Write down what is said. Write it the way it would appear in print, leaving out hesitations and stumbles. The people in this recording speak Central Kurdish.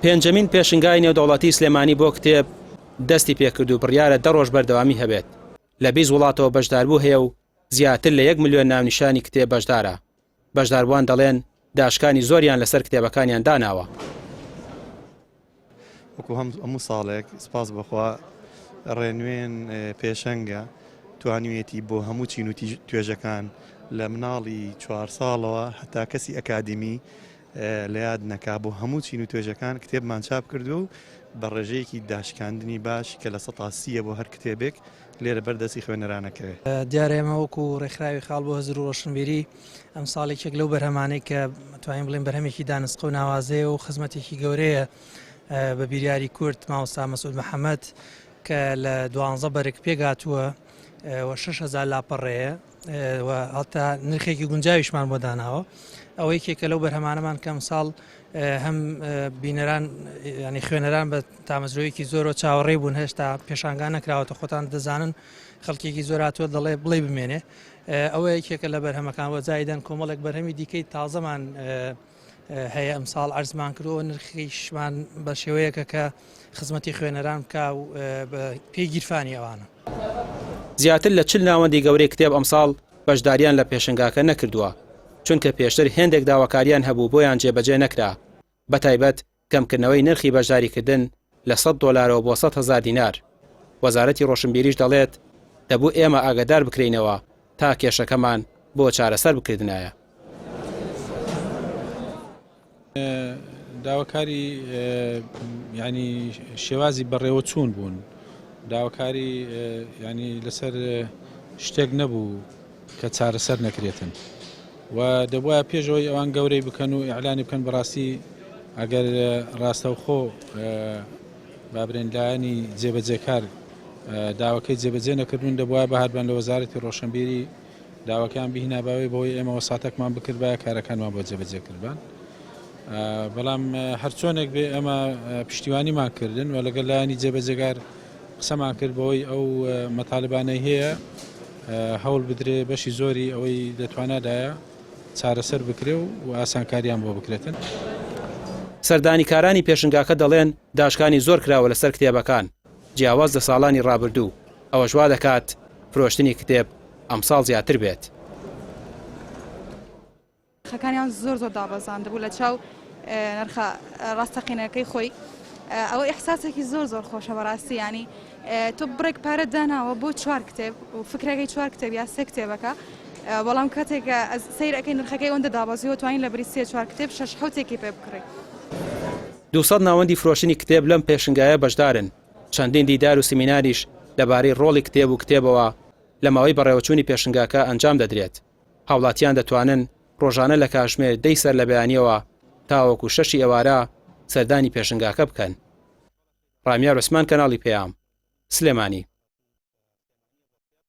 پێنجەمین پێشنگای نێودەوڵەتی سلێمانی بۆ کتێب دەستی پێکرد و بڕیارە 10 ڕۆژ بەردەوامی هەبێت. لە 20 وڵاتەوە بەشداربوو هەیە و زیاتر لە 1 ملیۆن ناونیشانی کتێب بەشدارە. بەشداربووان دەڵێن داشکانی زۆریان لەسەر کتێبەکانیان داناوە. وەکو هەموو ساڵێک سپاس بەخوا ڕێنوێن پێشەنگە توانوێتی بۆ هەموو چین و توێژەکان لە مناڵی 4 ساڵەوە هەتا کەسی ئەکادمی لە یاد نەکا بۆ هەموو چین و توێژەکان کتێبمان چاپ کردو و بە ڕێژەیەکی داشکاندنی باش کە لە 130 بۆ هەر کتێبێک لێرە بەردەستی خوێنەرانەکەوێت. دیارە ئێمە وەکو ڕێکخراوی خاڵ بۆ هەزر و ڕۆشنبیری ئەم ساڵێکێک لەو بەرهەمانەی کە توانین بڵێن بەرهەمێکی دانسقە و ناوازەیە و خزمەتێکی گەورەیە بە بیریاری کورد مامۆستا مەسعود محەممەد کە لە 12 بەرێک پێگاتووە و 6,000 لاپەڕەیە و هەڵتا نرخێکی گونجاویشمان بۆ داناوە. ئەوە یەکێکە لەو بەرهەمانەمان کەم ساڵ هەم بینەران ینی خوێنەران بە تامەزرۆیەکی زۆرەوە چاوەڕێ بوون هێشتا پێشانگان نەکراوەتە خۆتان دەزانن خەڵکێکی زۆر هاتووە دەڵێ بڵێ بمێنێ. ئەوە یەکێکە لە بەرهەمەکان وە جایدەن کۆمەڵێک بەرهەمی دیکەی تازەمان هەیە ئەمساڵ عەرزمان کردەوە نرخیشمان بە شێوەیەکە کە خزمەتی خوێنەران بکا و پێی گیرفانی ئەوانە. زیاتر لە 40 ناوەندی گەورەی کتێب ئەمساڵ بەشداریان لە پێشنگاکە نەکردووە چونکە پێشتر هێندێک داواکاریان هەبوو بۆیان جێبەجێ نەکرا. بەتایبەت کەمکردنەوەی نرخی بەشداریکردن لە $100 بۆ 100,000 دینار. وەزارەتی ڕۆشنبیریش دەڵێت دەبوو ئێمە ئاگادار بکرینەوە تا کێشەکەمان بۆ چارەسەر بکردنایە. داواکاری ینی شێوازی بەڕێوە چوون بوون داواکاری ینی لەسەر شتێک نەبوو کە چارەسەر نەکرێتن و دەبواە پێشەوەی ئەوان گەورەی بکەن و ئیعلانی بکەن بەڕاستی ئەگەر ڕاستەوخۆ بابرێنلایەنی جێبەجێکار داواکەی جێبەجێ نەکردون دەبواە بەهاتبان لە وەزارەتی ڕۆشنبیری داواکەیان بهیناباوی بۆی ئێمە وەساتێکمان بکرد بە کارەکانمان بۆ جێبەجێکردبان. بەڵام هەرچۆنێک بێ ئەمە پشتیوانیمان کردن و لەگەڵ لایەنی جێبەجێگار قسەمان کرد بەوەی ئەو مەتالبانەی هەیە هەوڵ بدرێ بەشی زۆری ئەوەی دەتوانادایە چارەسەر بکرێ و ئاسانکاریان بۆ بکرێتن. سەردانیکارانی پێشنگاکە دەڵێن داشکانی زۆر کراوە لەسەر کتێبەکان جیاواز لە ساڵانی ڕابردوو ئەوە ژوا دەکات فرۆشتنی کتێب ئەمساڵ زیاتر بێت. خەکانیان زۆر دابەزاند بوو لە چاو نرخە ڕاستەقینەکەی خۆی ئەوە ئیحساسێکی زۆر خۆشە بەڕاستی ینی تۆ بڕێک پارە داناوە بۆ 4 کتێب و فکرەکەی 4 کتێب یا 3 کتێبەکە بەڵام کاتێکە سەیرەکەی نرخەکەی ئەوەندە دابەزیەوە توانین لە بریسیە 4 کتێب 6 حوتێکی پێ بکڕی. 200 ناوەندی فرۆشتنی کتێب لەم پێشنگایە بەشدارن. چەندین دیدار و سیمیناریش دەبارەی ڕۆڵی کتێب و کتێبەوە لە ماوەی بەڕێوەچوونی پێشنگاکە ئەنجام دەدرێت. هاوڵاتیان دەتوانن ڕۆژانە لە کاتژمێر 10 سەر لە بەیانیەوە تاوەکو 6 ئێوارە سەردانی پێشنگاکە بکەن. ڕامیار عوسمان کەناڵی پێام سلێمانی.